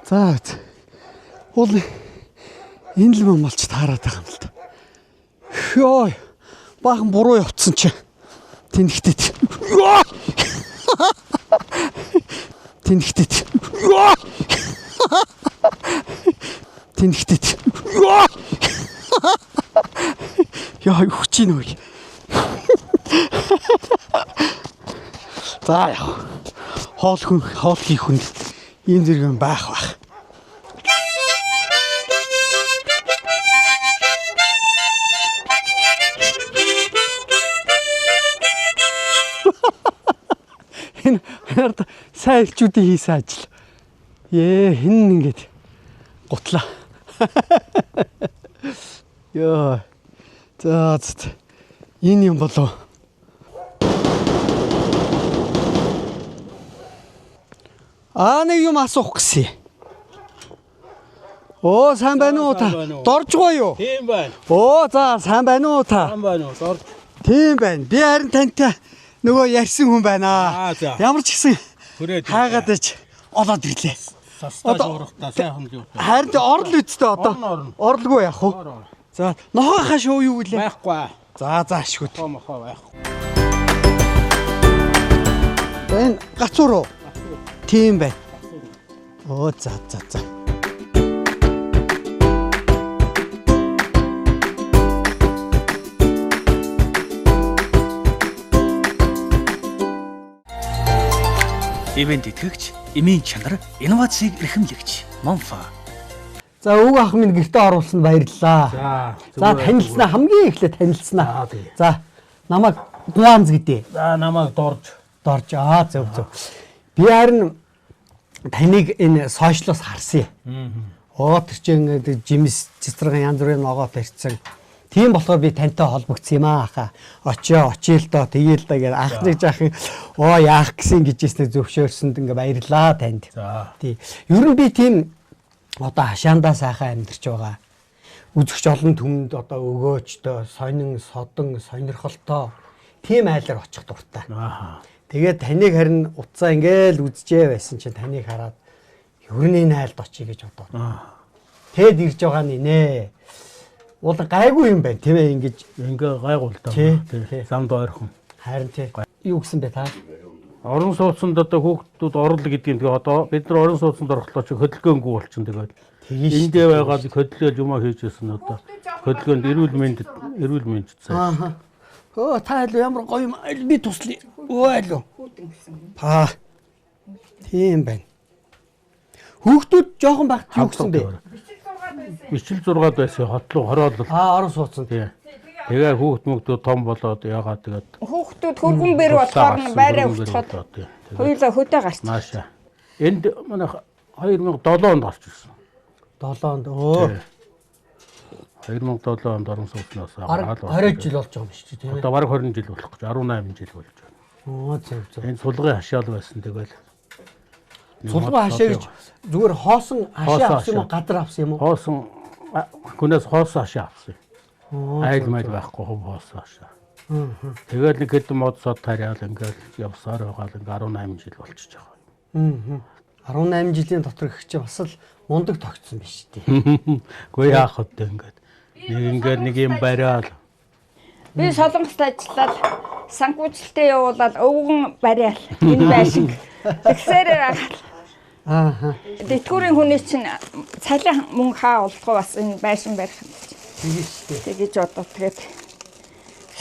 За уул энэ л юм болж таарад байгаа юм л да. Хөөе. Баахан буруу явцсан чи. Тэнхтэд. Тэнхтэд. Тэнхтэд. Яа хүч ийн үү. За яа. Хоол хийх хүн ийм зэрэг юм байх. Энэ сайн элчүүдийн хийсэн ажил. Хин ингэж гутлаа. Яа. За энэ юм болов. Нэг юм асуух гэсэн. Сайн байна уу та? Доржгоо юу? Тийм байна. За сайн байна уу та? Сайн байна уу? Тийм байна. Би харин тантай нөгөө ярьсан хүн байна. Ямар ч гэсэн хаагаад ич олоод ирлээ. Одоо сайхан юу. Харин орл үсттэй одоо. Орлгүй яах вэ? За нохоо хаш уу юу гэлээ? Байхгүй. За ашгүй. Томохоо байхгүй. Энэ гацуур уу? Тийм байна. За. Ивент итгэгч, эмийн чанар, инновацийг эрхэмлэгч Монфа. За өвгөө ах минь гэртээ оруулсан баярлалаа. За танилцсанаа хамгийн эхлээд танилцсанаа. За намайг Дуанз гэдэг. За намайг Дорж. Зөв. Би харин таныг энэ сошиалоос харсан юм. Тэр чинь жимс цэцэрхэн янз бүрийн ногоо барьцсан. Тийм болохоор би тантай холбогдсон юм аа. Очио л доо тэгээл даа гэж анхны жаахан яах гэсэн гэжсэнийг зөвшөөрсөнд ингээ баярлаа танд. Тий. Ер нь би тийм одоо хашаандаа сайхан амьдарч байгаа. Үзэгч олон түмэнд одоо өгөөчтэй, сонин, содон, сонирхолтой тийм айлаар очих дуртай. Тэгээд таныг харин утсаа ингээл үзжээ байсан чинь таныг хараад ер нь энэ айлд очие гэж бодоод. Тэгэд ирж байгаа нэ. Уул гайгүй юм байна тийм ээ ингээ гайгуул та. Замд ойрхон. Харин тий. Юу гэсэн бэ та? Орон сууцнд одоо хүүхдүүд орол гэдгийг тэгээ одоо бид нар орон сууцнд орохдоо чи хөдөлгөөнгүй болчихно тэгээд. Эндээ байгаа хөдлөөл юмаа хийжсэн одоо. Хөдөлгөөнд эрүүл мэнд цаа. Та илүү ямар гоё юм би туслая. Илүү. Тийм байна. Хүүхдүүд жоохон багт юу гэсэн бэ? Бичил 6 байсан хотлоо хороолол. Орон сууцнд. Тэгээ хүүхдүүд том болоод яагаад тэгээд хүүхдүүд хөргөн бэр болохоор байраа өвчлөхөд хоёулаа хөдөө гарсан. Нааша. Энд манай 2007 онд гарч ирсэн. 7 онд 2007 онд орон сууцнаас 20 жил болж байгаа юм шүү дээ тийм ээ. Одоо бараг 20 жил болох гэж 18 жил болж байна. Зөв. Энэ сулгын хашаал байсан тэгэл. Сулгын хашаа гэж зүгээр хоосон хашаа авсан юм уу гадар авсан юм уу? Хоосон хүнээс хоосон хашаа авсан. Айл майл байхгүй хов хоосон хашаа. Тэгэл нэг хэд мод сод тариал ингээл явсаар байгаа л ингээ 18 жил болчихж байгаа. 18 жилийн дотор гэх чинь бас л мундаг тогтсон биш тий. Гүй яах вэ ингээд. Нэг юм бариал. Би солонгост ажиллаад санхүүжилтээ явуулаад өвгөн бариал энэ байшин. Тэгсээр Дэтгэврийн хүний чинь цалин мөнгө хаа олдох бас энэ байшин барих юм. Тэгэж одоо тэгээд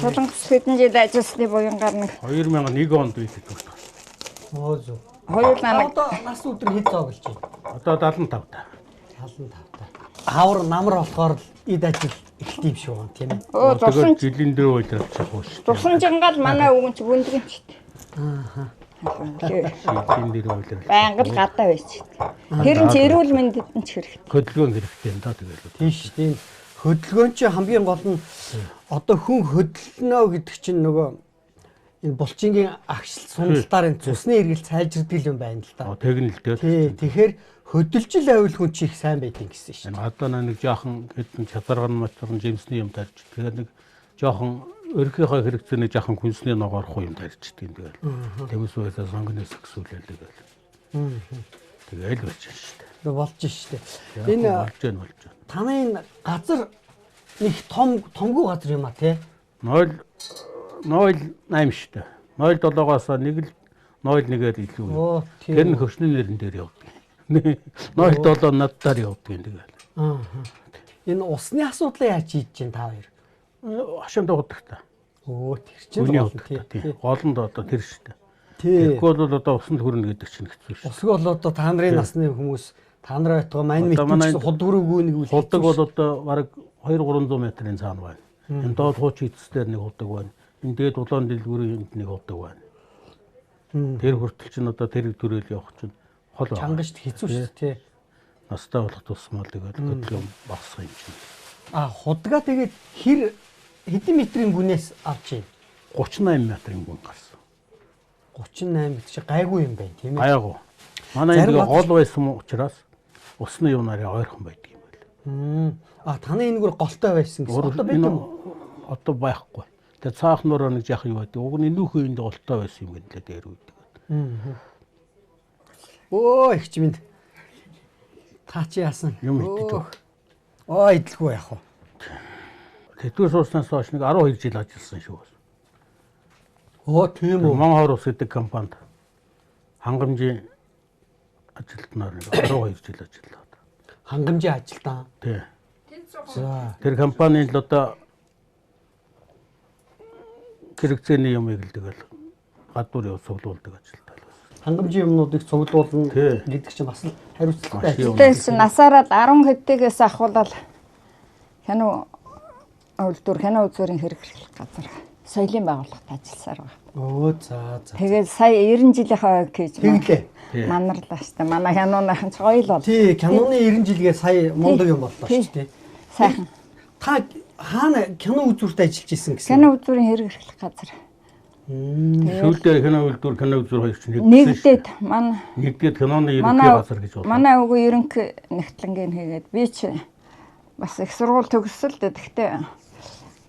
солонгос хэдэн жил ажилласны буянгаар нэг 2001 онд үйдэг байна. Зөв. Хоёулаа одоо нас өдөр хэд зоглож байна? Одоо 75 та. 75 та. Хавар намар болохоор эд ажил эхэлт юм шүү тийм ээ. Зурсан жилийн дээр үйлдвэрч байгаа шүү. Зурсан жингаал манай өвгөн чи бүндэг юм шүү дээ. Жилийн дээр үйлдвэр. Байнга л гадаа байж. Тэр нь эрүүл мэндэд нь ч хэрэгтэй. Хөдөлгөөн хэрэгтэй юм да тэгэл. Тийш тийм. Хөдөлгөөн чи хамгийн гол нь одоо хүн хөдөлнө гэдэг чинь нөгөө энэ булчингийн агшил сундалтаар энэ цусны эргэлт сайжирдаг юм байна л да. Тэгнэлтэй. Тэгэхээр хөдөлжил авил хүн чи их сайн байдیں۔ Гэсэн шин. Одоо нэг жоохон хэдэн чатарган мацхан жимсний юм тарьж. Тэгээд нэг жоохон өрхийнхөө хэрэгцээний жоохон хүнсний ногоорох юм тарьж тийм тэгэл. Тэмс байсаа сонгоноос өксүүлээ тэгэл. Тэгээл болж байна шүү дээ. Болж штэ. Энэ Энэ болж байна. танай энэ газар их томгүй газар юм а тий. 0.8 шүү дээ. 0.7-оос 0.1-ээр илүү. Тэр нь хөршний нэрэн дээр явдаг. 0.7 наддаар явдаг тэгэл. Аа. Энэ усны асуудлаа яаж хийж чинь та хоёр? Хашаанд удах та. Тэр чинь гол тий. Гол нь одоо тэр шүү дээ. Тий. Тэгэхгүй бол одоо усанд хүрнэ гэдэг чинь хэцүү шүү. Усг бол одоо та нарын насны хүмүүс та нар байтугай мань мэдсэн хулдваргүй нэг үл. Хулдаг бол одоо бараг 200-300 метрийн цаана байна. Энэ доод хуучин эцэстээр нэг хулдаг байна. Энэ дээд улаан дэлгүүрийн нэг хулдаг байна. Тэр хүртэл чинь одоо тэрэг төрөөл явах чинь хол байна. Чангаж хэцүү шүү дээ. Настай болох тусмал тэгээд хөдөлгөөн багсах юм чинь. Худгаа тэгээд хэдэн метрийн гүнээс авч ийн? 38 метрийн гүн гарсан. 38 метр чи гайгүй юм байна тийм ээ. Гайгүй. Манай энэ гол байсан учраас усны юунаараа ойрхон байдаг юм байл. Таны энэгээр голтой байсан гэсэн. Одоо бид одоо байхгүй. Тэгээ цаахнараа нэг яах юм байдаг. Уг нь нүүхэн энд голтой байсан юм гэдэг дээр үйдэг. Их ч минь. Та чи яасан? Юм идэх. Идэлгүй яах вэ? Тэтгэр сууснаас хойш нэг 12 жил ажилласан шүү. Тийм үү. Монхоор ус гэдэг компанид хангамжийн ажилтнаар 12 жил ажиллаад. Хангамжийн ажилтан. Тий. За. Тэр компанийн л одоо хэрэгцээний юмыг л тэгэл гадуур цуглуулдаг ажилтаа л байсан. Хангамжийн юмнуудыг цуглуулна гэдэг чинь бас хариуцлагатай. Тэс насаараад 10 хэдтээс ахуулаад хянаа үйлдвэр хянаа үзүүрийн хэрэглэх газар соёлын байгууллагт ажилласаар байна. За. Тэгээд сая 90 жилийнхаа гэж Тэглээ. манарлаа шүү дээ. Манай хянууныхан ч гоё л бол. Тий, киноны 90 жилгээ сая мундаг юм боллоо шүү дээ. Сайхан. Та хаана кино үзүүрт ажиллаж исэн гэсэн? Хянаа үзүүрийн хэрэглэх газар. Сүүлдээ кино үзүүр хоёр чинь Нэгдээд манай нэгдээд киноны ерөнхий газар гэж бодлоо. Манай өвгөө ерөнхий нэгтлэнгийн хийгээд би ч бас их сургууль төгсөл дээ. Тэгтээ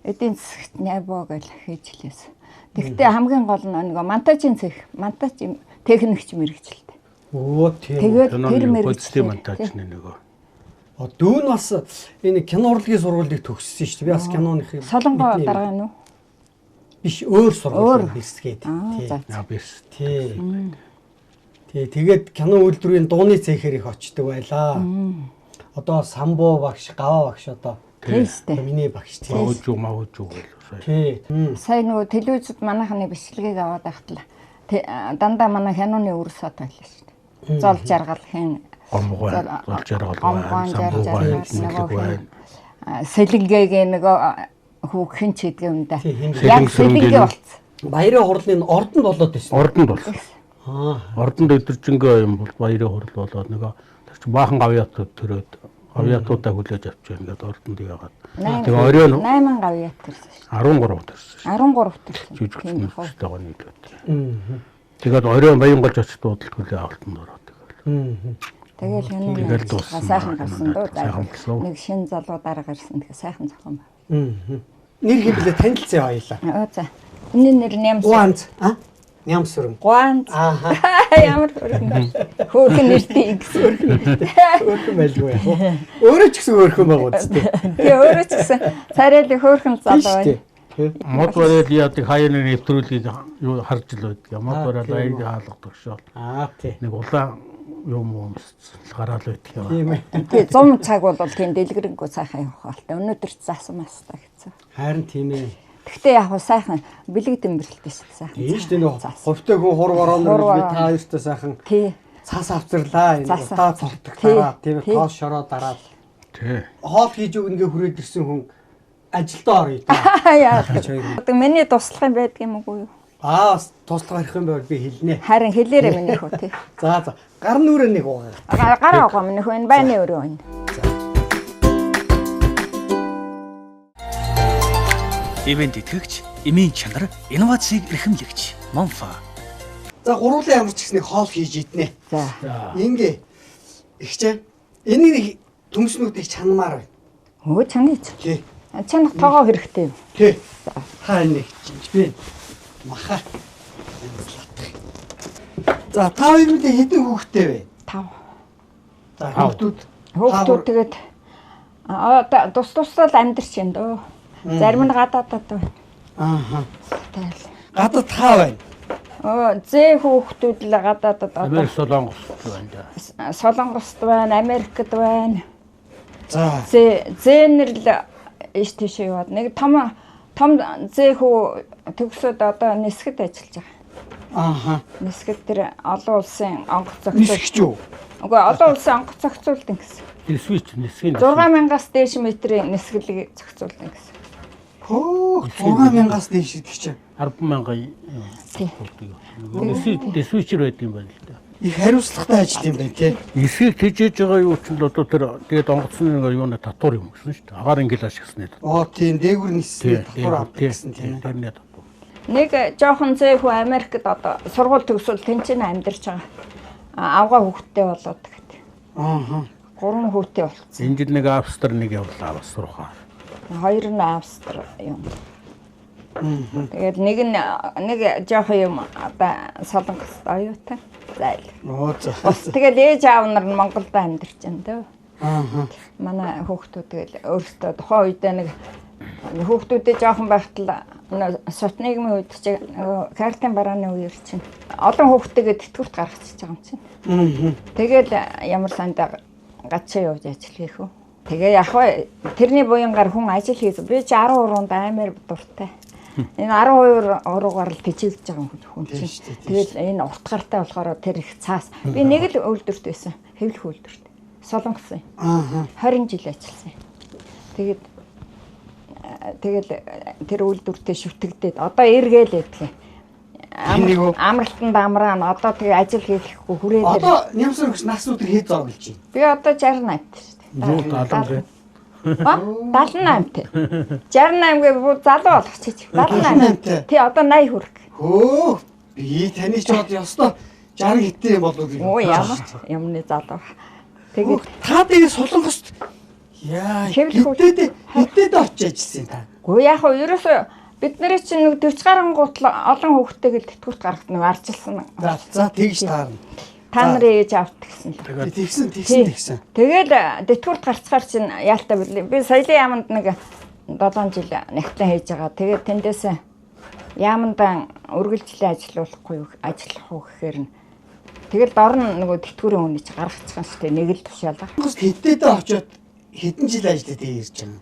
эдийн засагт найбоо гэж хийж лээс. Тэгтээ хамгийн гол нь нөгөө монтажийн цех, монтаж техникч мэрэгчлээ. Тийм. Тэгээд тэр Киноны мэрэгчлээ монтажны нөгөө. Дүүн бас энэ кино урлагийн сургуулийг төгссөн шүү дээ. Би бас киноныхыг Солонгоо дарга нь үү? биш өөр сургууль бэлсгээд. Биш. Тий. Тэгээд кино үйлдвэрийн дууны цехээр их очдөг байлаа. Одоо самбуу багш, гава багш одоо Тэстэй. миний багш тий. Маужуу гэлээ. Тий. Сая нөгөө телевизэд манайхны бичлэгийг аваад байхад л дандаа манай хянууны үрсот байлаа шүү дээ. Зол жаргал хэн Зол жаргал байна. Сэлэнгээг нөгөө хүүхэн ч гэдэг юм да. Яг сэлэнгээ болцсон. Баярын хурлын ордонд болоод байсан. Ордонд болсон. Ордонд өдөржингөө юм бол баярын хурл болоод нөгөө тэр чинь баахан авиатууд төрөөд авиатуудаа хүлээж авч байна гэдэг ордонд яагаад. Тэгээ оройн 8 авиат төрсөн шүү. 13 төрсөн шүү. 13 төрсөн. Жижигхэн хөстэйгоо нийлээд. Тэгээд оройн Баянгол очиж дуудалт хүлээ авалтанд ороод тэгээд. Тэгэл Тэгэл дууссан. сайхан гарсан дөө. Сайхан болсон. Нэг шинэ залуу дараа гарсан. Тэгээ сайхан зохион байна. Нэр хэвлээ танилцъя хоёлаа. За. Миний нэр Нямс. Гуанз. Нямсүрэн. Гуанз. Ямар хөөрхөн нэртэй гэсэн. Өөрхөн байлгүй яах. Өөрөө ч гэсэн өөрхөн байгаа үстэй. Тэгээ өөрөө ч гэсэн царайлын хөөрхөн залуу байна. Мод барил яадаг хаяаны нэвтрүүлгийг юу харж л байдаг. Мод барил аяг хаалгадаг шүү. Тий. Нэг улаан юм гараал байдаг юм. Тийм ээ. Тэгээ 100 цаг бол тийм дэлгэрэнгүй сайхан явах болтой. Өнөөдөр ч заасан мастай гэсэн. Харин тийм ээ. Гэхдээ яг сайхан бэлэг дэмбэрэлтэй сайхан. Тийм шүү дээ нөө. Хувьтай хүн хурвараа нэг би та хоёртай сайхан цас авчирлаа. Энэ удаа цогтдаг дараа тийм ээ тоос шороо дараад. Тий. Хоол хийж өгнө гэ хүрээд ирсэн хүн ажилдаа орё та. Яа. Миний туслах юм байдаг юм уу юу? Туслах ирэх юм байвал би хэлнэ. Харин хэлээрэй миний хөө тий. За. Гар нүрэ нэг уу. Гараа гоо миний хөө энэ байны өрөө байна. Ивент итгэгч, эмийн чанар, инновацийг эрхэмлэгч Монфа. За гуруулын ямар ч гэсний хоол хийж иднэ. За. Ингээ ихчээ энийг төмснүүдийг чанамаар байна. Өө чангач. Тий. Чанах тоогоо хэрэгтэй юм. Тий. Та нэг чинь би маха. За та хоёрын хэдэн хүүхэдтэй вэ? 5. За хүүхдүүд тэгээд тус амьдарч байна дөө. Зарим нь гадаадад байна. ааха. Тэгэл. Гадаад хаа байна? Зээ хүүхдүүд л гадаадад Америк Солонгос байна да. Солонгост байна, Америкт байна. За. Зээнэр л иш тийш яваад нэг том зээ хүү төгсөөд одоо нисгэд ажиллаж байгаа. Ааха. Нисгэд тэр олон улсын онгоц Нисгч зохицуул. юу? Үгүй олон улсын онгоц зохицуулдаг гэсэн. Нисвич нисгийн 6000-аас дээш метрийн нисгэлийг зохицуулдаг гэсэн. Хөө 6000-аас дээш гэдэг чинь 100000 Тий. нисвичэр байд юм байна л да. их хариуцлагатай ажил юм байна тий. Нисгийг тэжээж байгаа юу ч л одоо тэр тэгээд онгоцны нэг юуны татвар юм гэсэн шүү дээ. Агаарын гилаш гэснээр. Тийм дээгүр ниссэн татвар авдаг гэсэн тийм ээ. Тэрний татвар. Нэг жоохон зээ хүү Америкт одоо сургууль төгсвөл тэнцэн амьдарч байгаа. Авгаа хүүхдтэй болоод гэдэг. Ааха. 3 хүүтэй болцсон. Энэ жил нэг Австри нэг явлаа бас сурахаар. 2 нь Австри юм. Тэгээд нэг жоохон юм одоо Солонгост оюутай. Зайл. За. Бас тэгэл ээж аав нар нь Монголд амьдарч байна дөө. Ааха. Манай хүүхдүүд тэгэл өөрсдөө тухайн үедээ нэг хүүхдүүдээ жоохон байхад л сотныгмын үед чи картын барааны үеэр чинь олон хүүхдтэйгээ тэтгэврт гаргачихж байгаа юм чинь. Тэгэл ямар сандаа гацаа явж ажил хийх үү. Тэгээ яг хөө тэрний буянгаар хүн ажил хийсэн. Би ч 13-нд амар дуртай. Энэ 12-уугаар л тэжээлж байгаа хүн чинь. Тэгэл энэ уртгартай болохоор тэр их цаас. Би нэг л үйлдвэрт байсан. Хэвлэх үйлдвэрт. Солонгос юм. Ааха. 20 жил ажилласан. Тэгэл тэр үйлдвэртээ шүтгдээд одоо эргээл байдгийг. Амралтанд амраан одоо тэгээ ажил хийхгүй хүрээ дээр. Одоо нямсар өгч насуудыг хэд зоглож байна? Би одоо 68-т шүү дээ. Юу 70 78-т. 68-гээ бүр залуу болох чиж. 78-т. Тий одоо 80 хүрэх. Хөө би таны ч бод ёстой 60 хэдтэй болов уу? Оо ямны залуу. Тэгээд та тэгээ Солонгост яа хэдтэд очиж ажилласан та. Гү яг хөө ерөөсөө бид нарын чинь нэг 40 гаруй гутал олон хүүхдтэйгээ тэтгэврт гаргах нэг арчилсан. За тэгж таарна. Та нарын ээж авт гэсэн л. Тэгсэн. Тэгэл тэтгэврт гарцгаар чинь яалтаа билээ. Би соёлын яамд нэг 7 жил нягтлан хийж байгаа. Тэгээд тэндээс яамндан үргэлжлэн ажиллах уу гэхээр нь тэгэл дор нь нөгөө тэтгэврийн үнэ чи гаргачихсан шүү дээ. Нэг л тушаалаа. Хэдтэд очиод хэдэн жил ажиллаад ирж байгаа.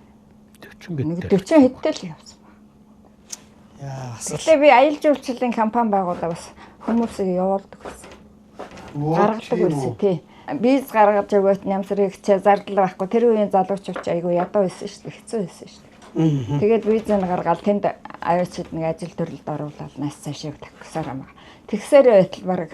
40 40 хэдтэй л явсан. Яа, Тэгэхээр би аялал жуулчлалын компани байгуулаад бас хүмүүсийг явуулдаг байсан. Гаргадаг байсан тий. Биз гаргаж өгөөт нямсрыг чи зардал байхгүй. Тэр үеийн залуучууд айгу ядуу байсан шүү дээ. Хэцүү байсан шүү дээ. Тэгээд визэн гаргаад тэнд аюучид нэг ажил төрөлд оруулаад нас цаашаа тавьсаар юм. Тэгсээр байтал баг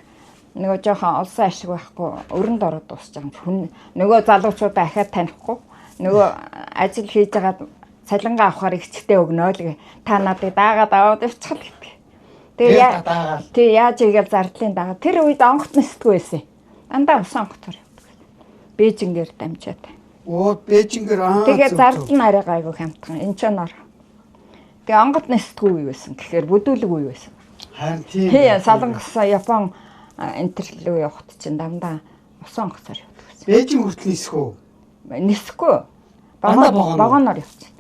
нөгөө жоохон улсын ашиг байхгүй өрөнд ороод дуусч байгаа юм. Хүн нөгөө залуучуудаа ахаад танихгүй. Нөгөө ажил хийж байгаад цалингаа авахар ихчтэй өгнөө л гэ. Та надыг даагаад аваад явчихл гэдэг. Тэгээ яаж игээл зардлын дагаа. Тэр үед онгот нисдэггүй байсан. Дандаа ус онгоцоор явдаг. Бээжингээр дамжаад. Бээжингээр Тэгээ зардал нь арай гайгүй хямдхан. Энд ч нор. Тэгээ онгот нисдэггүй юу байсан. Тэгэхээр бүдүүлэг юу байсан. Харин тийм. Тий, Солонгос, Япон энтэрлүү явахт чинь дандаа ус онгоцоор явдаг байсан. Бээжин хүртэл нисэх үү? Нисэхгүй. Вагоноор явчих.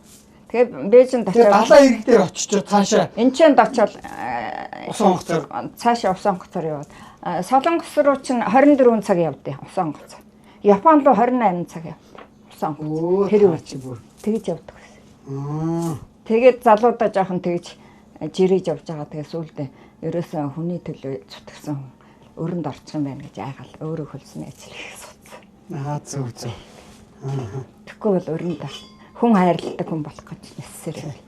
Тэгээ Бээжинд очиод далайн ирэг дээр очичоо цаашаа энэ ч очиод ус онгоцоор цаашаа ус онгоцоор яваад Солонгос руу чинь 24 цаг явдیں۔ Ус онгоц. Япон руу 28 цаг явдیں۔ Ус онгоц. Тэр үе чинь бүр тэгж явдаг байсан. Тэгээд залуудаа жоохон тэгж жирэж явж байгаа. Тэгээ сүүлдээ ерөөсөө хүний төлөө зүтгэсэн өрөнд орчих юм байна гэж айгаал өөрөө хөлсөн ажил хийх судсан. Зөв. Тэгэхгүй бол өрөнд хүн хайрладаг хүн болох гэж нэссээр.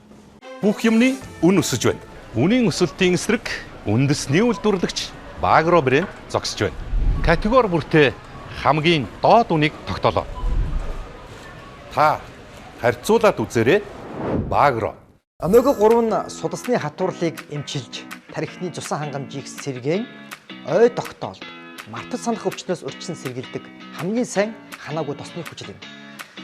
Бүх юмны үн өсөж байна. Үнийн өсөлтийн эсрэг үндэсний үйлдвэрлэгч Багро брэнд зогсож байна. Категори бүртээ хамгийн доод үнийг тогтоолоо. Та харьцуулаад үзээрэй. Багро. Омега 3 нь судасны хатуурлыг эмчилж, тархины цусан хангамжийг сэргээн, ой тогтоолд, мартаж санах өвчнөөс урьдчилан сэргийлдэг хамгийн сайн ханаагүй тосны хүчил юм.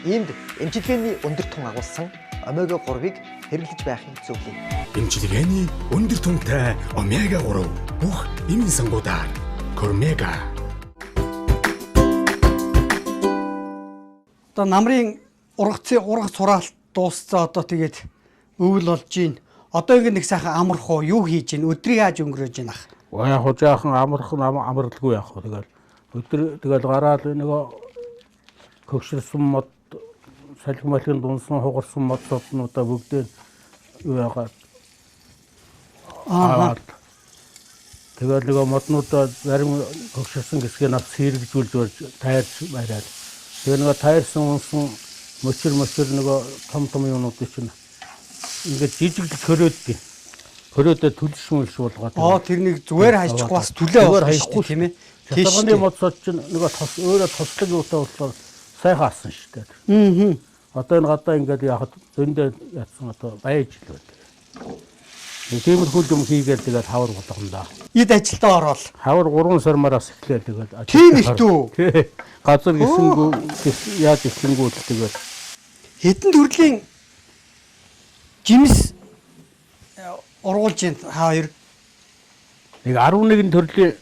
Иймд эмчилгээний өндөр тун агуулсан омега 3-ыг хэрэглэж байхыг зөвлөе. Эмчилгээний өндөр тунтай омега 3 бүх эмийн сангуудаар Кормега. Одоо намрын ургац сураалт дуусцаа одоо тэгээд өвөл болж гин. Одоо ингэ нэг сайхан амарх уу юу хийж гин өдрийг яаж өнгөрөөж гин ах. Яг хоо жаахан амарлгүй яах вэ тэгэл. Өдөр тэгэл гараад нөгөө хөгшөрсөн мод салхималын дунсан хугарсан модсууднуудаа бүгдээ юу яагаад тэгэл нөгөө моднуудаа зарим хөгшөрсөн хэсгийг авч сэргэлжүүлж тайрч байраад. Тэгээ нөгөө тайрсан унсан мөчр нөгөө том юунууд чинь ингээд жижиглэж хөрөөддөг. Хөрөөдөө төлшмөлш болгоод. Тэрнийг зүгээр хайчихгүй бас төлөө хайхгүй тийм ээ. Шатганы модсод чинь нөгөө тос өөрөө тослог юутай болохоор сайхан асан шүү дээ. Одоо энэ гадаа ингээд яхад зөндөө ятсан одоо байж л байна. Тиймэрхүү юм хийгээл тэгээд хавар болгоно да. Эд ажилдаа ороод. Хавар 3 сармараас эхлээл тэгээд. Тийм ихтүү. Газар гисэнгүү яаж эхлэнгүү тэгээд. Хэдэн төрлийн жимс ургуулж ин хоёр. Нэг 11 төрлийн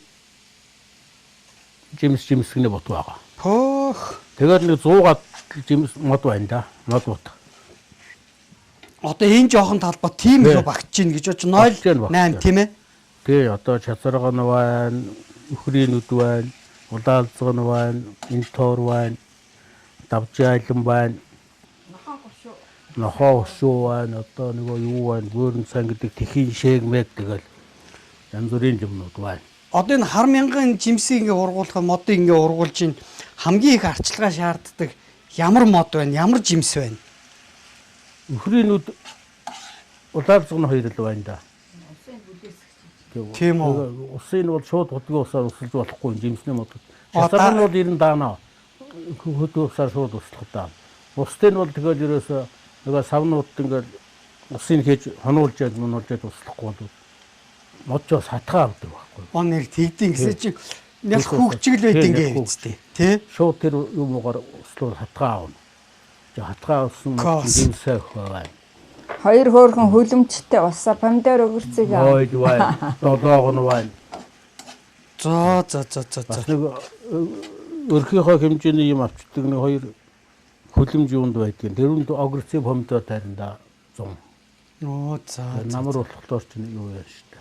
жимс гэнэ бот байгаа. Хөөх. Тэгээд нэг 100-аад жимс мод байна да. Мод. Одоо энэ жоохон талбай тийм их багтж гин гэж бодож 0.8 тийм ээ. Тий одоо чацарган байна, өхрийн нүд байна, улаалцган байна, интор байна, давжаалан байна. Нохоо шүү байна. Одоо нөгөө юу байна? Гөрөн сан гэдэг тэхийн шээгмэг тэгэл янз бүрийн юмнууд байна. Одоо энэ хар мянган жимсийг ингээ ургуулах модыг ингээ ургуулж ин хамгийн их арчилгаа шаарддаг ямар мод байна? Ямар жимс байна? Өхрийн нүд улаалцган хоёр л байна да. Тийм үү. Усын бол шууд хөдгөө усаар усалж болохгүй жимсний мод. Чацарган бол 90 даана. Хөдгөө усаар шууд услах даа. Устын бол тэгэл ерөөсөө нөгөө савнууд ингээд усын хийж хонуулж услахгүй бол модчоос хатгаа авдаг байхгүй. Он нэр тэгдин гэсэн чинь нэг хүүхчиг л байд ингээ үстэй. Тэ? Шууд тэр юмгаар услуул хатгаа авна. Хатгаа авсан жимсээ хаваа. Хоёр хөөрхөн хөлөмжтэй усаа помидор өгөрцөг аа. Ой байна. Долоогон байна. За. Бас нэг өрхийнхөө хэмжээний юм авчдаг нэг хоёр хөлөмж юунд байдгийг. Дөрөнд огурцын помидор таринда 100. За. Намар болохоор ч юу яа шүү дээ.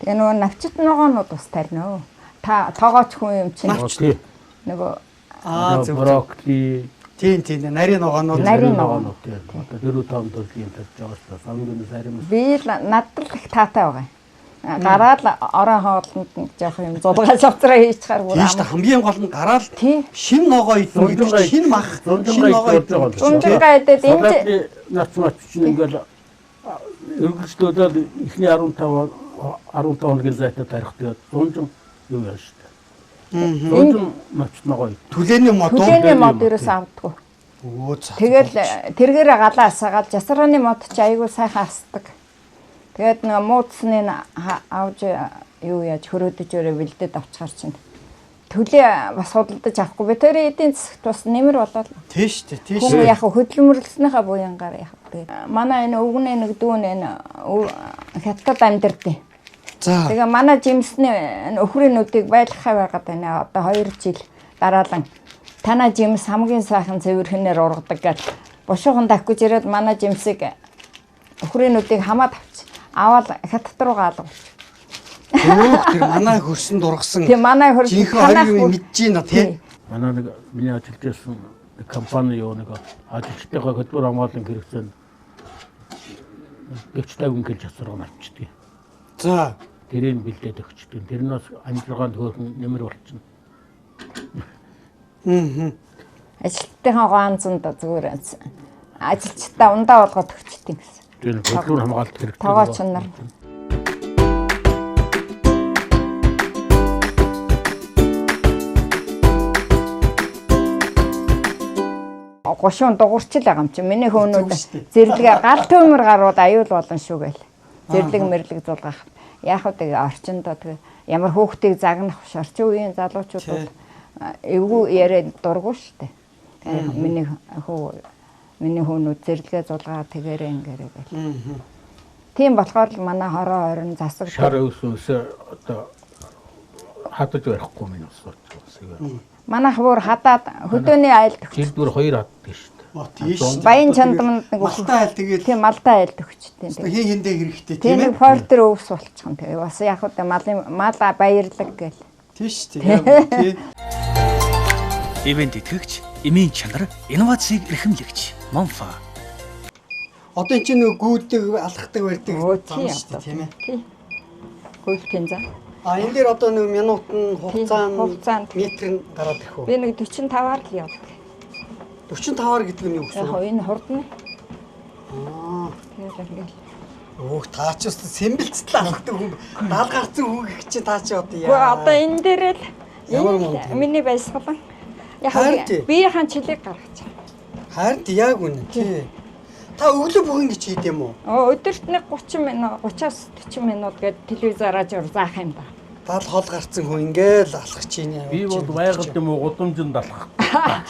Тэгээ нөгөө навчит ногоонууд бас тарина. Та тоогооч хүн юм чинь. Нөгөө брокколи тийм нарийн ногоонууд. Одоо 4-5 төрлийн тарж байгаа шүү дээ. Самгийн сарим. Би л надад л их таатай байгаа. Гараад орон хоолнд жоох юм зулгаж авцраа хийчихээр бүр тийм хамгийн гол нь гараад тий шин ногоо идэх шин мах шин ногоо идэх. Зунжингаа идээд энэ нацмач чинь ингээл өргөжлөлөд ихний 15 хоногийн зайтай тарих тэгээд зунжин юу яа шүү дээ. Зунжин мачт ногоо. Түлээний мод ерөөс авдаггүй. Тэгэл тэргээр галаа асаагаад жасраны мод ч айгүй сайхан асдаг. Тэгээд нэг муудсны авж юу яаж хөрөөдөж өрөө бэлдээд авчихар чинь. Төлөө бас худалдаж авахгүй. Би тэр эдийн засагт бас нэмэр болоод. Тийм шүү дээ. Хүн яг хөдөлмөрлснийхаа буянгаар яг. Манай энэ өвгөний нэг дүүн энэ хятад амьдэрдэг. За. Тэгээ манай жимсний өхрийн нүдийг байлгахаа байгаад байна. Одоо 2 жил дараалан танаа жимс хамгийн сайхан цэвэрхнээр ургадаг гэж бушуухан давхиж ирээд манай жимсийг өхрийн нүдийг хамаад авч аваад хятад руугаа алгуулж. Тэр манай хөрсөнд ургасан. Тийм манай хөрсөнд танах мэдж байна тий. Манай нэг миний ажиллаж байсан компани юу нэг ажилчтайгаа хөдөлмөр хамгааллын хэрэгцээнд дэвчтэй өнгөлж асарган авчдаг. За. Тэрийг бэлдээд өгчдөг. Тэрнээс амжилгаанд хөөрхөн нэмэр болчихно. Ажилтныхаа ганцнд зүгээр ажилчдаа ундаа болгоод өгчдөг гэсэн. Тэр хөдөлмөр хамгаалалт хэрэгтэй. Тоогооч нар. Гошуун дугуурчл байгаа юм чи. Миний хөөнүүд зэрлэгээр гал төмөр гарууд аюул болон шүү гээл. Зэрлэг мэрлэг зулгаах. Яг уу тэгээ орчиндоо тэгээ ямар хөөхтийг загнах биш. Орчин үеийн залуучууд бол эвгүй яриад дургу штэ. Миний хөөнүүд зэрлэгээ зулгаа тэгээрээ ингээрээ гээл. Тийм болохоор л манай хороо орон засаг шар өсөөс одоо хатаж барихгүй минь ус. Манайх бүр хадаад хөдөөний айл төгч. Жилдвэр 2 хатдаг шүү дээ. Оо тийш. Баян чандманд нэг Малтай айл тэгээд тийм малтай айл төгчтэй. хин хиндээ хэрэгтэй Тийм тийм нэг фортер өвс болчихсон. Тэгээ бас яг уу мал баярлаг гээл. тийш тийм. Ивент итгэгч, эмийн чанар, инновацийг эрхэмлэгч Монфа. Одоо энэ чинь гүйдэг алхахдаг барьдаг Тийм тийм ээ. Тийм. Гүйлтэн за. А энэ дээр одоо нэг минут нь хугацаанд хугацаанд метр нь гараад ирэх үү? Би нэг 45-аар л явдаг. 45-аар гэдэг нь юу гэсэн Яг үг? энэ хурдны. Аа. Тэгээд ингээл. Өөх таа ч бас сэмбэлцэл алхдаг хүн 70 гарцсан хүн гэх чинь таа чи одоо Гэхдээ одоо энэ дээр л Ямар мөн тийм. миний баясгалан. Яг Харин тийм. биеийн чилийг гаргаж. харин яг үнэ тий. Та өглөө бүгэн гэж хийд юм уу? Өдөрт нэг 30 минут 30-аас 40 минут гээд телевизаараа жур заах юм да. 70 хол гарцсан хүн ингээл алхах чинь яа. Би бол байгаль юм уу гудамжинд алхах.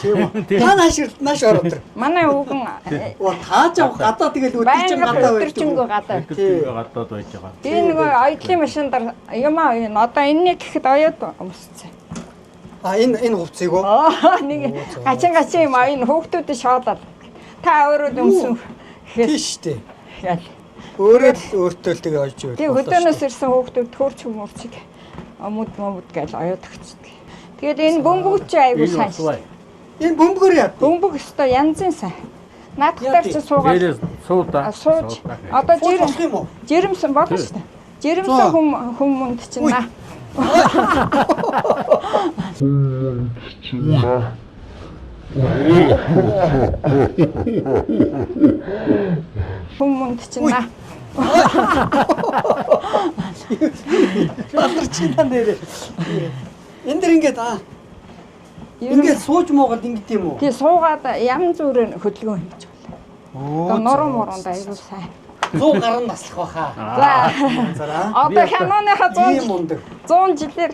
Тийм үү. Та нааш ороод. Манай хүүхэн Оо тааж авах гадаа тэгэл өдөржин гадаа өдөржингөө гадаа. Гадаад байж байгаа. Би нөгөө оёдлын машиндар юм аа энэ одоо энэний гэхэд оёд өмсцээ. А энэ хувцсыг уу? Нэг гачин юм аа энэ хүүхдүүдэд шоолаад. Та өөрөө өмсөн гэхэд Тийш тий. яа. Өөрөө л өөртөө л тэгээ ойж байл. Тэгээ хөдөөнөөс ирсэн хүүхдүүд төрч хүмүүрчиг амууд гэж оёд өгчдөг. Тэгээд энэ бөмбөг чи айгуу сайн. Энэ бөмбөгөр яа. Бөмбөг өстой янзын сайн. Наадахтар чи суугаад Дээрээс суудаа. сууж одоо Болох юм уу? жирэмсэн болно шүү дээ. Жирэмсэн хүмүүнд чинь наа. Хүмүүнд чинь наа. Бадар чинаа нэрээ. Энд дэр ингээд ингээд сууж моогод ингээд юм уу? Тэгээ суугаад ям зүрээр хөдөлгөөн хийж байна. Одоо нуруу муруунд аягүй сайн. 100 гаруй наслах баха. За. Одоо хянаныхаа 100 жилээр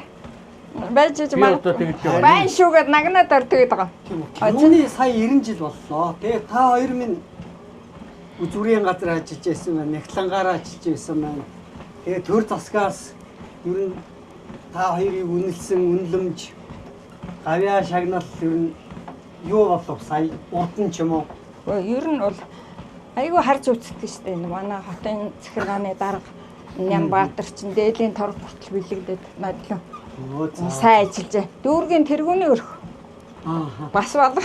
байж Би одоо тэгж байгаа. байн шүүгээд нагнаад ордог байгаа. Түүний сая 90 жил боллоо. Тэгээ та хоёр минь үзүүрийн газар ажиллаж байсан байна. Нягтлангаараа ажиллаж байсан байна. Тэгээ төр засгаас ер нь та хоёрыг үнэлсэн үнэлэмж гавьяа шагнал ер нь юу болов сая урдан ч юм уу? Ер нь бол айгүй харж үздэг шүү дээ. Манай хотын захиргааны дарга Нямбаатар чинь дээлийн торг хүртэл бэлэгдээд надлаа. Сайн ажиллаж байна. Дүүргийн тэргүүний өрх. Бас болго.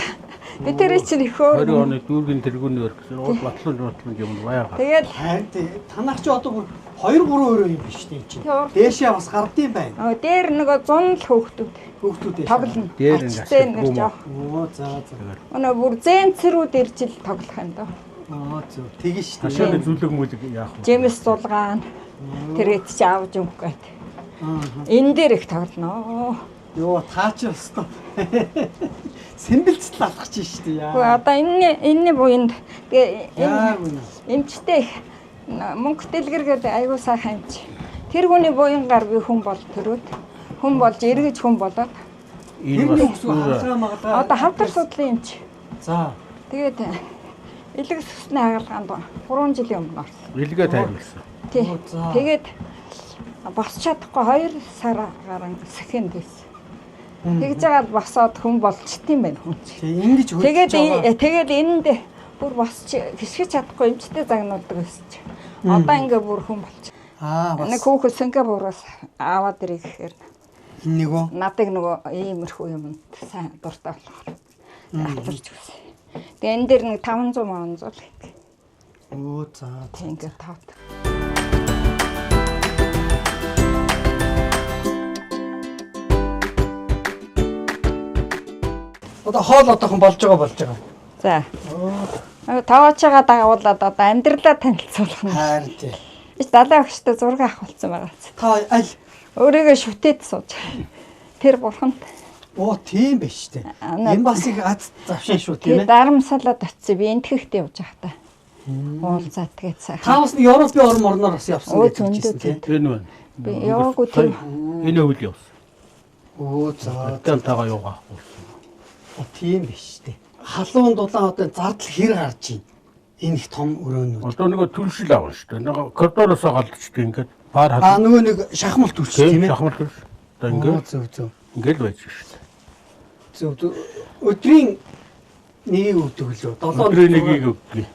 Би тэр чинь их 20 оны дүүргийн тэргүүний өрх гэсэн уул батлан юм байгаа. Тэгээд харин танах чи одоо бүр 2 3 өрөө юм биш үү чинь. Дээшээ бас гардыг байна. дээр нөгөө 100 л хүүхдүүд Хүүхдүүд тоглоно. Дээр ингээд нэг жоох. Оо за. Өнөө бүр зэнцрүүд ирж ил тоглох юм даа. Зөв. Тэгэн шүү дээ. Хашааны зүлэг мүлэг яах вэ? Жимс дулгаан. Тэргээд чи авч өгөх. Энэ дээр их тоглоно. Йоо таа чи өстө. Сэмбэлцэл алхаж шүү дээ Гэхдээ яа. одоо энэний буйнд Яа гүн. эмчтэй мөнгө дэлгэргээд аягүй сайхан эмч. Тэр хүний буянгаар би хүн бол төрөөд хүн болж эргэж хүн болоод Энэ Энэ бас үгүй хавсаа магадаа. одоо хавдар судлын эмч. За. Тэгээд элэг сүсний хагалгаанд 3 жилийн өмнө орсон. илгээ тайруулсан. Тий. Тэгээд босч чадахгүй 2 сар гарan секунд байсан. Тэгж жагаад босоод хүн болчт юм байна хүн чинь. Тэг ингэж хөлж байгаа. Тэгээд энд бүр босч хэсгэж чадахгүй эмчтэй загнуулдаг байсан чи. Одоо ингээ бүр хүн болч. Бас Нэг хүүхэд Сингапуроос аваад ирэх гэхээр энэ нэг үү? надыг нөгөө иймэрхүү юмд сайн дуртай болохоор авчирч өгсөн. Тэгээ энэ дээр нэг 500 мянга л ингээ. Оо за. Ингээ тавд. Одоо хоол одоохон болж байгаа. За. Таваачаага дагуулад одоо амьдралаа танилцуулах нь. Харин тий. Би далайн өгчтэй зураг авах болсон байгаа. Та аль Өөрийгөө шүтээд сууж. Тэр бурханд. оо тийм биш тий. Энэ бас их ад завшин шүү тийм Тэгээ ээ. дарамсалаад очив. Би энтгэхтэй явж байхдаа. Уулзаа тэгээд сайхан. Та бас Европын орн орноор бас явсан Өө, гэж хэлсэн тий. Энэ байна. Би яваагүй тийм. Энэ үйл явсан. Оо за. Тантайгаа яваа. Тийм биш тий. Халуун дулаан одоо зардал хэр гарч ийн. Энэ их том өрөөнүүд. Одоо нэг түлшил авна шүү дээ. Нэг коридороос галдчихдаг ингээд пар Нөгөө нэг шахмал төрч тийм ээ. шахмал төрш. Одоо ингээд Зөв. ингээд байж шүү дээ. Зөв. Өдрийн нэгийг өгдөг лөө. 7 Өдрийн нэгийг өгдөг.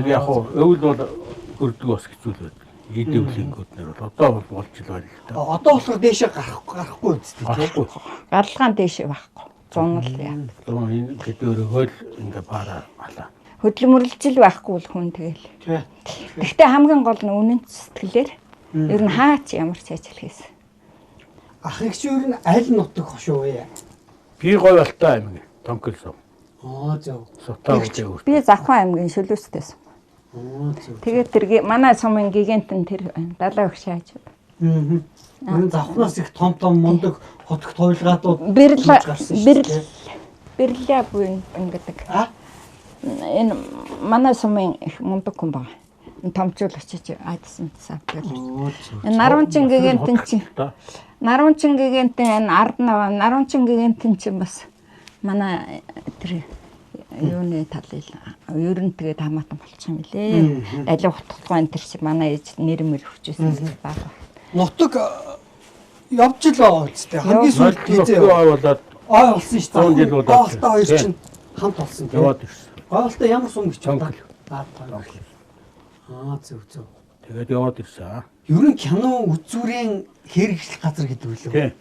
Яг өвөл бол өрдөг бас хэцүү л байдаг. Идэвхлэнгүүд нэр бол одоо бол болж л байна л да. Одоо болохоор дээшээ гарахгүй үстэй тийм. Гаралгаан дэше байхгүй. Зунал яа. Энэ гэдэг хөл ингээ бара алаа. Хөдөлмөрлөжл байхгүй бол хүн тэгэл. Тий. Гэхдээ хамгийн гол нь үнэн сэтгэлээр ер нь хаач ямар ч ажиллахээс. Ах эгч юу н аль нутаг хошуу вэ? Би гой алтай аймаг Тонкөлсөв. Зөв. Сутаа үгүй. Би Завхан аймгийн Шүлүүстэйсэн. Зөв. Тэгээд тэр манай сумын гигантэн тэр далаа өгш хааж. Энэ завхнаас их том мундаг хотог тойлгаадууд Бэрля буин гэдэг. Энэ манай сумын их мундаг хүн байна. Энэ томчуулагч айдсан савдаг. Энэ Нарунчин гигантэн чинь Нарунчин гигантэн энэ ард наваа Нарунчин гигантэн чинь бас манай тэр юуны талын ер нь тэгээд хамаатан болчих юм лээ. Алив утгагүй энэ тэр чи манай ээж нэрмэр хүчээсэн баг. Нутаг явж л байгаа үстэй. Хамгийн сүүлд хизээ болоод болсон шүү дээ. 100 жил болоод. Гоолтой хоёр чинь хамт болсон тийм. Яваад ирсэн. Гоолтой ямар сум гэж байна? Зөв. Тэгээд яваад ирсэн. Ер нь кино үзүүрийн хэрэгжих газар гэдэг үү лээ.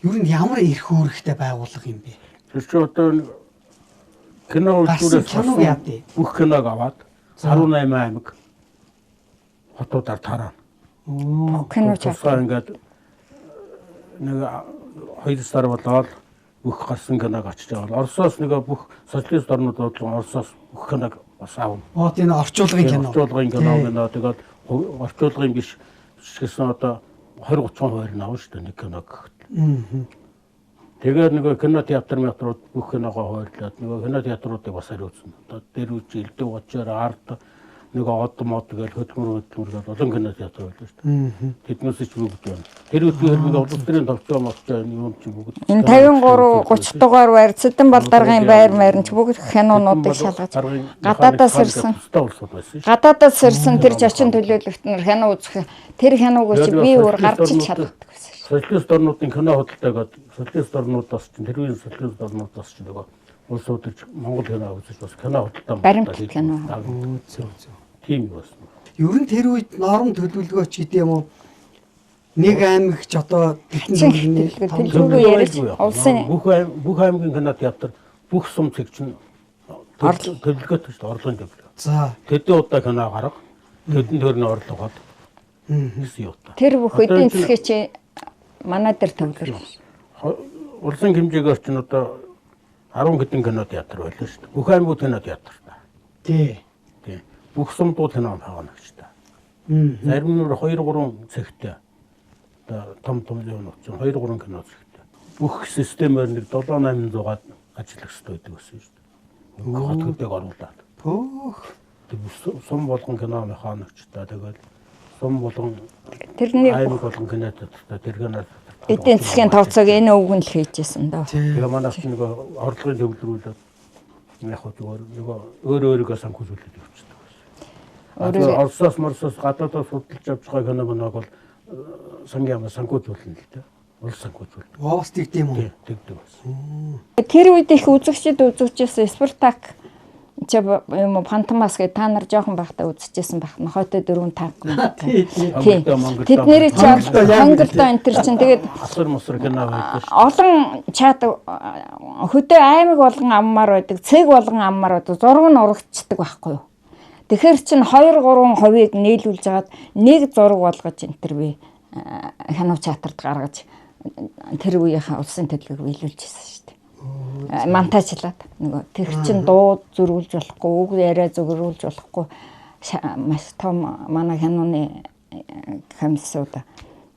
Ер нь ямар эрх үүрэгтэй байгууллага юм бэ? Тэр чинь одоо кино үзүүрээс бүх киног аваад 18 аймаг хотуудаар тараа. Кино чагаа ингээд нэг 2 сар болоод бүх гарсан киног очиж байгаа. Оросоос нэг бүх социалист орнууд бодлон Оросоос бүх киног бас аав. Энэ орчуулгын кино. Орчуулгын кино тэгээд орчуулгын биш гэсэн одоо 20-30% нь авна шүү дээ нэг киног гэхэд. Тэгээд нөгөө кино театрууд бүх киногоо хойрлоод нөгөө кино театруудыг бас хариуцсан. Одоо дээр үуч элдв очоор ард нөгөө од мод гэж хөдөлмөр олон кино театр байлаа шүү дээ. Тэднээс ч бүгд байна. Тэр үеийн хэлбэг олон төрлийн товчоо мовчоо юм чинь бүгд. Энэ 53 30 дугаар байр Цэдэн Балдаргын байр маяр ч бүгд кинонуудыг шалгаж гадаадаас ирсэн. Гадаадаас ирсэн тэр зочин төлөөлөгчнөр кино үзэх тэр киног чи би өөр гарч шалгадаг байсан. Социалист орнуудын кино хөдөлтөйгээд социалист орнуудаас чинь тэрүүн социалист орнуудаас чинь нөгөө улс удирч Монгол кино үзэж бас кино хөдөлтөй баримт кино. Зөв. Тийм байсан. Ер нь тэр үед норм төлөвлөгөөч гэдэг юм уу? Нэг аймаг ч одоо төлөвлөгөө ярьж улсын бүх аймгийн кино театр бүх сум цэг чинь төлөвлөгөөтэй шүү дээ орлогын төлөвлөгөө. За. Тэдний удаа кино гарга тэдний төрний орлогоод гэсэн юм та. Тэр бүх эдийн засгийн чи манай дээр төвлөрсөн. Улсын хэмжээгээр чинь одоо 10 хэдэн кино театр байлаа шүү дээ. Бүх аймагуд кино театр та. Тий. Бүх сумдууд кино хаана гэж та. Зарим нь 2-3 цэгтэй. Одоо том юм чинь 2-3 кино цэгтэй. Бүх системээр нэг 7-800-аад ажиллах хэрэгтэй байдаг гэсэн шүү дээ. Хот хөдөг оруулаад. Сум болгон кино механикчтай тэгээд сум болгон тэрний аймаг болгон кино театртай тэр кино эдийн засгийн товцоог энэ өвгөн л хийжсэн доо. Тэгээ манайх нэг орлогын төвлөрүүлээд яг зүгээр нэг өөрөөгөө санхүүжүүлээд явчихдаг. Оросоос морсоос гадаадаас судалж авч байгаа киног бол сангийн санхүүжүүлнэ л дээ. Улс санхүүжүүлдэг. Оос тэгдэм үү? Тэгдэг бас. Тэр үед их үзэгчд үзэгчээс Спартак юм Фантомас гэ та нар жоохон байхдаа үзчихсэн байх. Нохойтой 4-5. Тийм. Тэднэрээ чи хангалттай энэ төр чинь тэгээд асар мосор кино байдаг. Олон чад хөдөө аймаг болгон аммаар байдаг, цэг болгон аммаар байдаг, зураг нь урагдчихдаг байхгүй юу? Тэгэхээр чин 2-3% нийлүүлж хагаад нэг зураг болгож энэ төр би хянав чатарт гаргаж тэр үеийнхээ улсын төлөвлөгөөг биелүүлжсэн шүү дээ. Монтажлаад нөгөө тэр чин дуу зөрүүлж болохгүй, үг яриа зөрүүлж болохгүй маш том манай хянууны комиссууд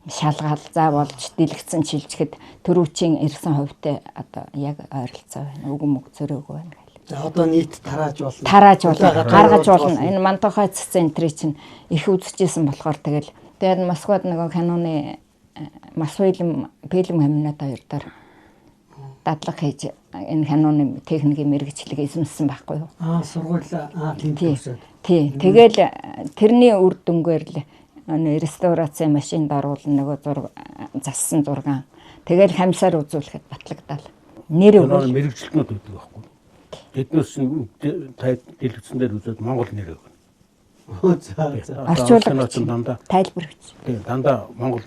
шалгаал заа болж дэлгэцэн шилжихэд төрөвчийн ирсэн хувьтай одоо яг ойролцоо байна. Үг мөг зөрөөгүй байна гэл. За одоо нийт тарааж болно. Гаргаж болно. Энэ мантахай цэцэн энэ чинь их үзчихсэн болохоор тэгээд Москвад нөгөө хянууны мас фильм хамнаад хоёр даар дадлаг хийж энэ хянууны техникийн мэргэжлэг эзэмсэн байхгүй юу? Сургууль тийм. Тий. Тэгэл тэрний үр дүнгээр л Ресторацийн машинд оруулна нөгөө зураг зассан зургаан. Тэгэл хамсаар үзүүлэхэд батлагдал. Нэр Нөгөө өгөл. мэрэгчлэнүүд үүдэг байхгүй. Тэднээс телевизэн дээр үзээд Монгол нэр өгнө. Орчуулагч дандаа тайлбар өгч. тийм дандаа Монгол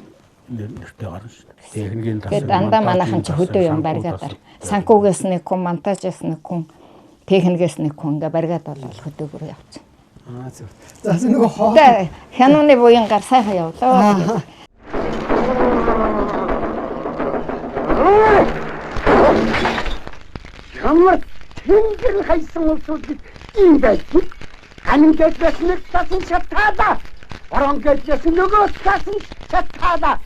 нэртэй гарна шүү дээ. Техникийн Тэгээд дандаа манайхан ч хөдөө юм бариадаар. Санкуугээс нэг хүн, монтажээс нэг хүн, техникээс нэг хүн ингээ бариад болол хөдөөгөр явцсан. зөв. За нөгөө хоо Тэгээд хянууны буян гар сайхан явлаа. Ямар тэнгэр хайсан улсуудыг ийм байдаг. Анин гэжлээс нэг тасан шатаада. Орон гэжлээс нөгөө тасан шатаада.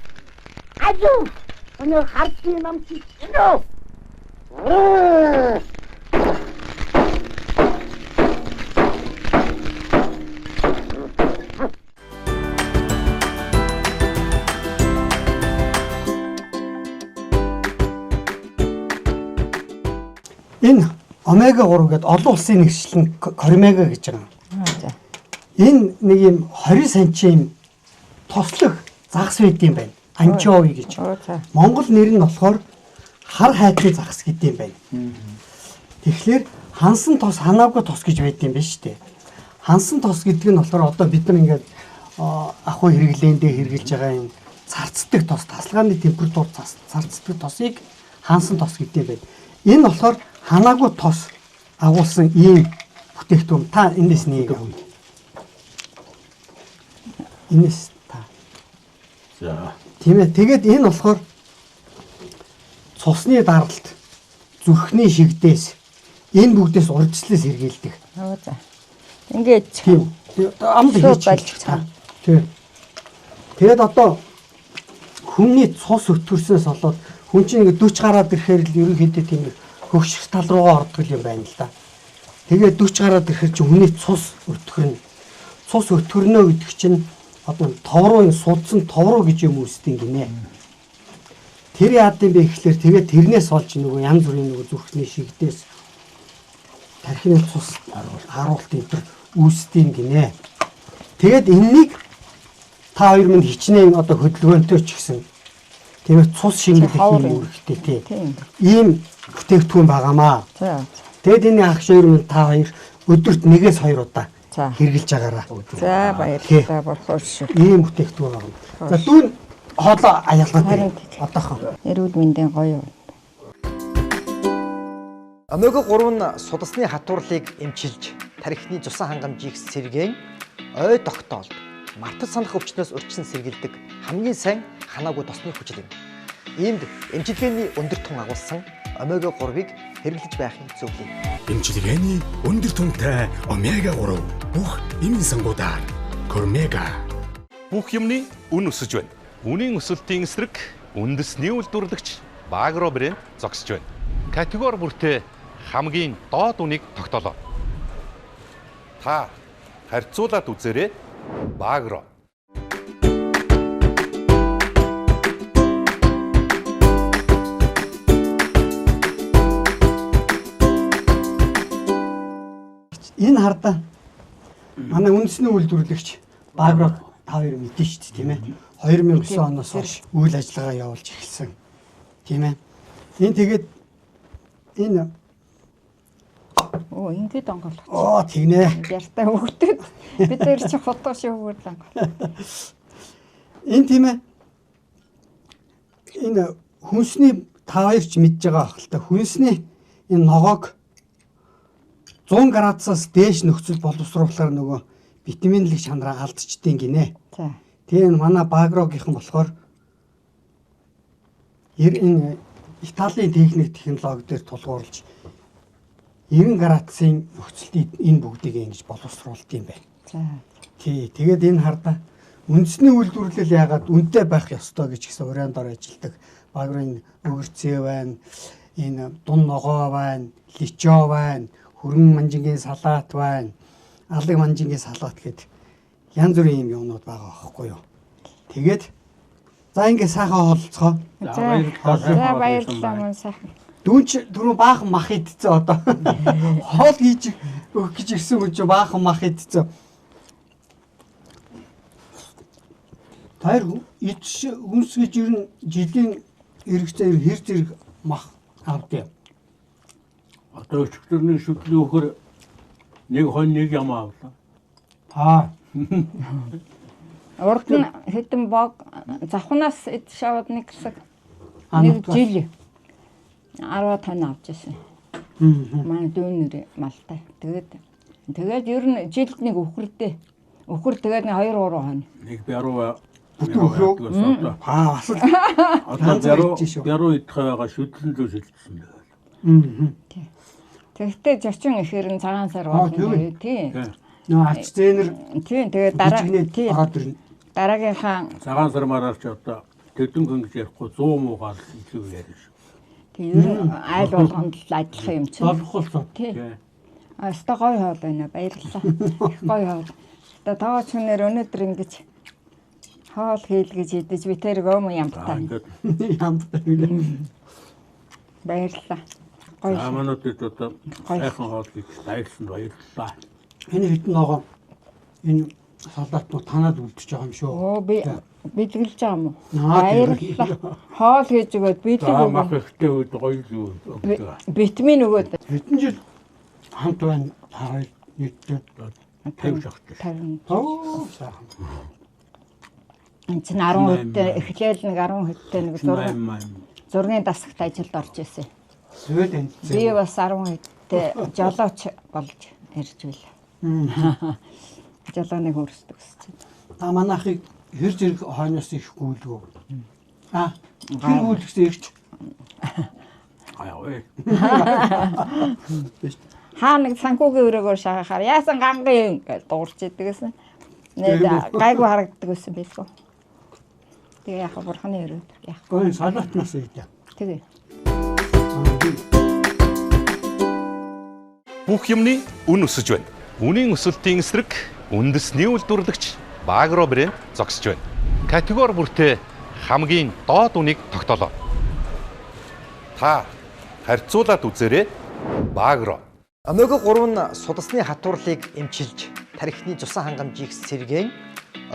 Ажуу. Өнөө хартын намчи инөө. энэ омега 3 гэдэг олон улсын нэгшлэн Кормега гэж байгаа. За. Энэ нэг юм 20 сантим тослог загас байд юм байна. Анчови гэж. За. Монгол нэр нь болохоор хар хайтрын загас гэдэг юм байна. Тэгэхээр хансан тос, ханаагүй тос гэж байд юм байна шүү дээ. Хансан тос гэдэг нь болохоор одоо бид нар ингээд ахуй хэрэглээндээ хэрэгжилж байгаа юм царцдаг тос, тасалгааны температур царцдаг тосыг хансан тос гэдэг юм байна. Энэ болохоор ханаагүй тос агуулсан ийм бүтээгдэхүүн. Та энэс нэг авъя. Энэс та. За. Тийм ээ. Тэгээд энэ болохоор цусны даралт, зүрхний шигдээс энэ бүгдээс урьдчилан сэргийлдэг. За. Ингээд Тийм. Амд Шууд хийж байлцгаа. Тийм. Тэгээд одоо хүмүүний цус өтгөрснөөс болоод хүн чинь ингээд 40 гараад ирэхээр л ерөнхийдөө тийм хөгших тал руугаа ордог юм байна л да. Тэгээд 40 гараад ирэхээр чинь хүний цус өтгөрнө. Цус өтгөрнө гэдэг чинь одоо товруу судсан товруу гэж юм үүсдэг гинэ. Тэр яад юм бэ гэхлээр тэгээд тэрнээс болж нөгөө янз бүрийн нөгөө зүрхний шигдээс тархины цус харуулт энэ үүсдэг гинэ. Тэгээд энэнийг та хоёр минь хичнээн одоо хөдөлгөөнтэй ч гэсэн тийм ээ цус шингэлэх юм үүрэгтэй тийм. Ийм бүтээгдэхүүн байгаамаа. За. Тэгэд энэ ах хоёр минь та хоёр өдөрт 1-2 удаа За. хэрглэж агаараа. За баярлалаа борхоор шүү. Ийм бүтээгдэхүүн байгаа. За дүүн хоолоо аялгаа. Харин Одоохон. эрүүл мэндийн гоё. Омега 3 нь судасны хатуурлыг эмчилж, тархины цусан хангамжийг сэргээн, ой тогтоолд, мартаж санах өвчнөөс урьдчилан сэргийлдэг хамгийн сайн ханаагүй тосны хүчил юм. Иймд эмчилгээний өндөр тун агуулсан омега 3-ыг хэрэглэж байхын зөвлөе. Эмчилгээний өндөр түнтэй омега 3 бүх эмийн сангуудаар Кормега. Бүх юмны үн өсөж байна. Үнийн өсөлтийн эсрэг үндэсний үйлдвэрлэгч Багро брэнд зогсож байна. Категори бүртээ хамгийн доод үнийг тогтоолоо. Та харьцуулаад үзээрэй. Багро. Энэ хардаа манай үндэсний үйлдвэрлэгч Багро та хоёр мэдэн шүү дээ тийм ээ. 2009 оноос хойш үйл ажиллагаа явуулж эхэлсэн. Тийм ээ. Энэ тэгээд энэ Ингээд онголох. тэгнэ. Яртай хөвгдөд. Бид нэр чи фото шүүгээр л онгол. Энэ тийм ээ. Энэ хүнсний та хоёр ч мэдж байгаа ах л та. Хүнсний энэ ногоог 100 градусаас дээш нөхцөл боловсруулахаар нөгөө витаминлэг чанараа алдчихдیں۔ Гинэ. За. Тэгээ манай Багрогийнхан болохоор энэ Италийн техник технологи дээр тулгуурлаж 90 градусын нөхцөлд энэ бүгдийг ингэж боловсруулт юм байна. За. Тий, тэгээд энэ хардаа үндэсний үйлдвэрлэл яагаад үнэтэй байх ёстой гэж гэсэн уран дор ажилдаг Багрын өгөрцөө байна, энэ дун ногоо байна, личо байна, хөрөн манжингийн салаат байна, алаг манжингийн салаат гэд янз бүрийн юм юмнууд байгаа байхгүй юу. Тэгээд за ингэ сайхан хоолцгоо. За баярлалаа мөн сайхан. Дүүнч түрүү баахан мах идцээ одоо. Хоол хийж өгөх гэж ирсэн хүн чинь баахан мах идцээ. Тэр эдс үнсгэж ирэн жилийн эргэцээр хэр зэрэг мах авдээ. Одоо өчигдөрний шүтлийн өхөр нэг хон нэг юм авлаа. Аа. Урд нь хэдэн бог завхнаас эд шаваад нэг хэсэг нэг жил 10 тонн авч ирсэн. Манай дүүнэр малтай. Тэгээд ер нь жилд нэг өхөрдөө. Өхөр тэгээд нэг 2-3 хоног. Нэг бяруу өхрөө. Аа асуу. Одоо бяруу идэх байгаа шүтлэн л шилжсэн байгаад. Тэгэхдээ зочин ихээр нь цагаан сар болно тий. Нөө ач зээнэр тий тэгээд дараа тий ороод ирнэ. Дараагийнхаа цагаан сар мараарч одоо тэдэн хүн гэж ярихгүй 100 муугаар илүү ярина шүү. Тий ер нь айл болгонд л ажиллах юм чинь. Болохгүй. Тий. Аста гой хоол байна баярлалаа. Их гой хоол. Одоо тоо чүнээр өнөөдөр ингэж хоол хийлгэж идэж би тэр гом ямтай. Ямтай үлээ. Баярлалаа. Гой. Амануудад одоо сайхан хоол хийж баярлсан баярлалаа. Энэ хитэн ногоо энэ салаатнууд танаад үлдчихэж байгаа юм шүү. Оо би бэлгэлж байгаа юм уу? Баярлалаа. Хоол хийж өгөөд бэлэг мах ихтэй үед гоё юу. Витамин өгөөд. Хэдэн жил хамт байна таа нийтдээ 50 жагтай. Оо сайхан. Энд чинь 10 хүнтэй эхлээл нэг 10 хүнтэй нэг зургийн дасагт ажилд орж ирсэн. Сүвэд энэ. Би бас 10 хүнтэй жолооч болж ирж байлаа. Жолооны хөрсдөг гэсэн. Та манайхыг хэр зэрэг хойноос их гүйлгөө. Аа хэр гүйлгэсэн ирч. Аяа. Хаа нэг санхүүгийн өрөөгөөр шахахаар яасан гангийн гэж дуурч идэг гэсэн. Нэг гайгүй харагддаг байсан байлгүй. Тэгээ яхаа бурханы өрөө яах. Гоо салаатнаас ийдэ. Тэгээ. Бүх юмны үн өсөж байна. Үнийн өсөлтийн эсрэг үндэсний үйлдвэрлэгч Багро брэнд зогсож байна. Категори бүртээ хамгийн доод үнийг тогтоолоо. Та харьцуулаад үзээрэй. Багро. Омега 3 нь судасны хатуурлыг эмчилж, тархины цусан хангамжийг сэргээн,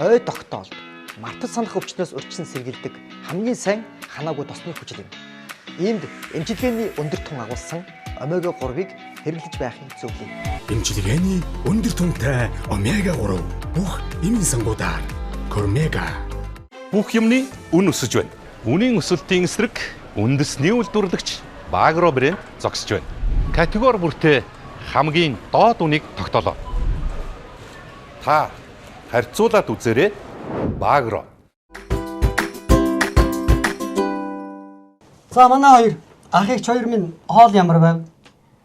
ой тогтоолд, мартаж санах өвчнөөс урьдчилан сэргийлдэг хамгийн сайн ханаагүй тосны хүчил юм. Иймд эмчилгээний өндөр тун агуулсан омега 3-ыг хэрэглэж байхын зөвлөе. Эмчилгээний өндөр тунтай омега 3 бүх эмийн сангуудаар Кормега. Бүх юмны үн өсөж байна. Үнийн өсөлтийн эсрэг үндэсний үйлдвэрлэгч Багро брэнд зогсож байна. Категори бүртээ хамгийн доод үнийг тогтоолоо. Та харьцуулаад үзээрэй. Багро. За манай хоёр ахыгч хоёр минь хоол ямар байв?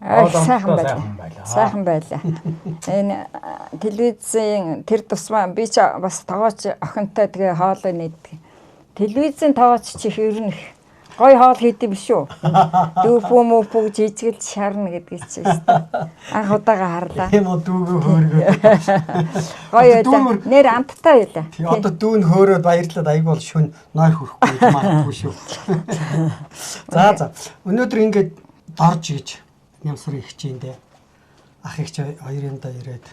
Сайхан байлаа. Сайхан байлаа. Энэ телевизийн тэр тусмаа би ч бас тоогооч охинтой тэгээ хоолой нээдэг. Телевизийн тоогооч чи ер нь гой хоол хийдэг биш үү? Дүүфүү мөпөг жижигэлж шарна гэдгийг чи анх удаага харлаа. Тийм үү дүүгөө хөөргөө. Гой байлаа. Нэр амттай байлаа. Одоо дүүн хөөрөөд баярлаад аяг бол шүн нойр хөрөхгүй магадгүй шүү. За. Өнөөдөр ингээд дорж гэж нямсар их чинь дээ. Ах их хоёрын да ирээд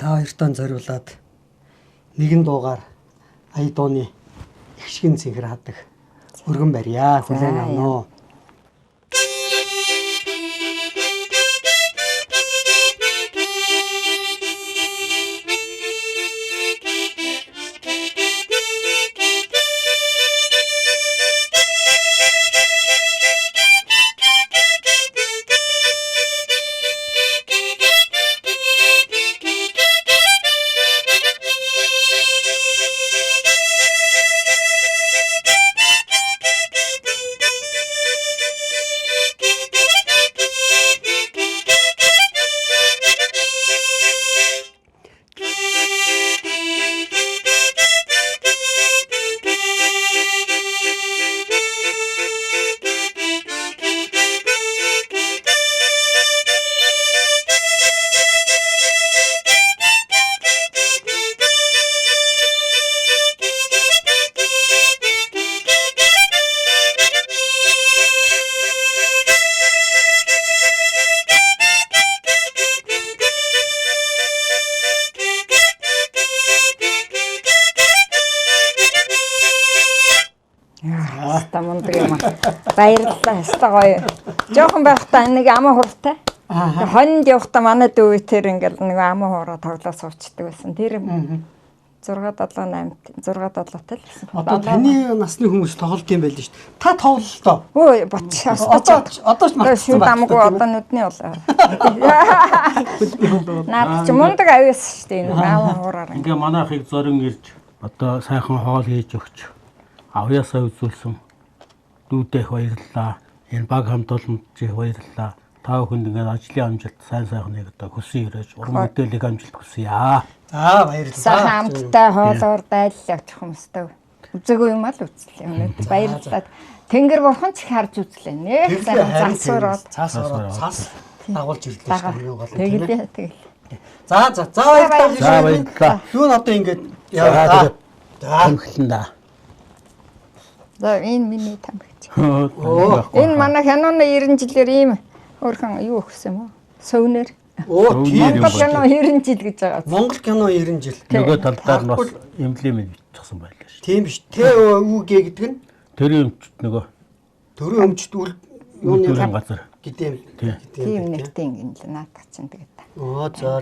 та хоёртоо зориулаад нэгэн дуугаар ая дууны ихшгэн цэнхэр хадаг. Өргөн барья. Хүлээн авнаа. мундаг юм аа. Баярлалаа. Хэвээ гоё. Жохон байхдаа нэг амаа хуртай. Хонд явахдаа манай дүү тэр ингээл нэг амаа хураа тоглоо суучдаг байсан. Тэр 6 7 8 л. Одоо таны насны хүмүүс тоглолт юм байл шүү дээ. Та тоглолтоо. Өө боч. Одоо ч мартсан байна. Амгүй одоо нүдний болоо. Наад чи мундаг авьяас шүү дээ. Энэ амаа хураар. Ингээ манайхыг зорин ирж одоо сайхан хоол хийж өгч авьяасаа үзүүлсэн дүүтэй их баярлалаа. Энэ баг хамт олончийг баярлалаа. Та бүхэнд ингээд ажлын амжилт сайн сайхныг одоо хүсэн ирэж уран бүтээлийг амжилт хүсье. За баярлалаа. Сайхан хамттай хоолоор дайлах хүмүүстэй. Үзээгүй юм аа л үзлээ. Өнөөдөр баярлалаа. Тэнгэр бурхан ч харж үзлээ. Нэг сайхан засвараад. Цаас дагуулж ирлээ шүү дээ. Тэгэл. За баярлалаа. За баярлалаа. Юу одоо ингээд яваа. За Тэмхлэн да. За энэ миний тамхич. Энэ манай хянууны 90 жилээр ийм өөрхөн юу өгсөн юм уу? Сөвнөр. Оо тийм Монгол кино 90 жил гэж байгаа. Монгол кино 90 жил. Нөгөө талдаар нь бас эмблем бичсэн байлаа шүү. Тийм биш. ТÜГ гэдэг нь Төрийн өмчт нөгөө төрийн өмчт үл юуны газар гэдэм. Тийм нэгтэй ингэ л наадах чинь тэгээд. Оо за.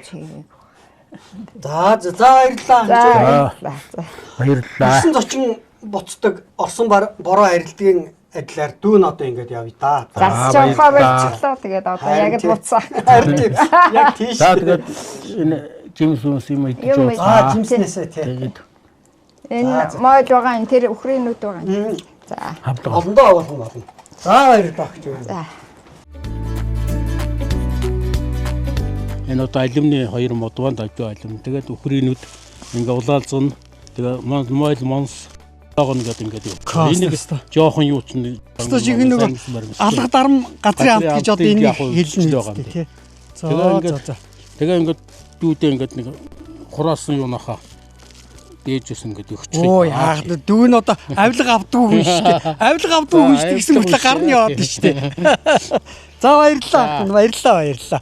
За баярлалаа. Баярлалаа. 9 зочин буцдаг Орсон бороо арилдгийн адилаар дүүн одоо ингэж явъя да. Засч явахаар болчихлоо. Тэгээд одоо яг л буцаа. Яг тийш. За тэгээд энэ жимс юмс юм идэж Юм байгаа. Жимснээсээ тий. Тэгээд Энэ мойл байгаа энэ тэр өхрийнүүд байгаа. За. хавлага. Олондоо агуулсан болно. За баярлалаа гэж. За. Энэ одоо алимны 2 модванд авдаг алим. Тэгээд өхрийнүүд ингээ улаалцсан. Тэгээ мойл монс гон гэдэг ингээд юу. Энийг жоохон юу ч нэг алга дарам газрын хамт гэж одоо энийг хэлнэ байгаа тий. Тэгээ ингээд дүүдээ ингээд нэг хураасан юу нахаа дээжсэн гэдэг өгч. Оо яах вэ? Дүүн одоо авилга авдаг хүн шүү дээ. Авилга авдаг хүн шүү дээ гэсэн мэт гарны яваад шүү дээ. За баярлалаа. Баярлалаа.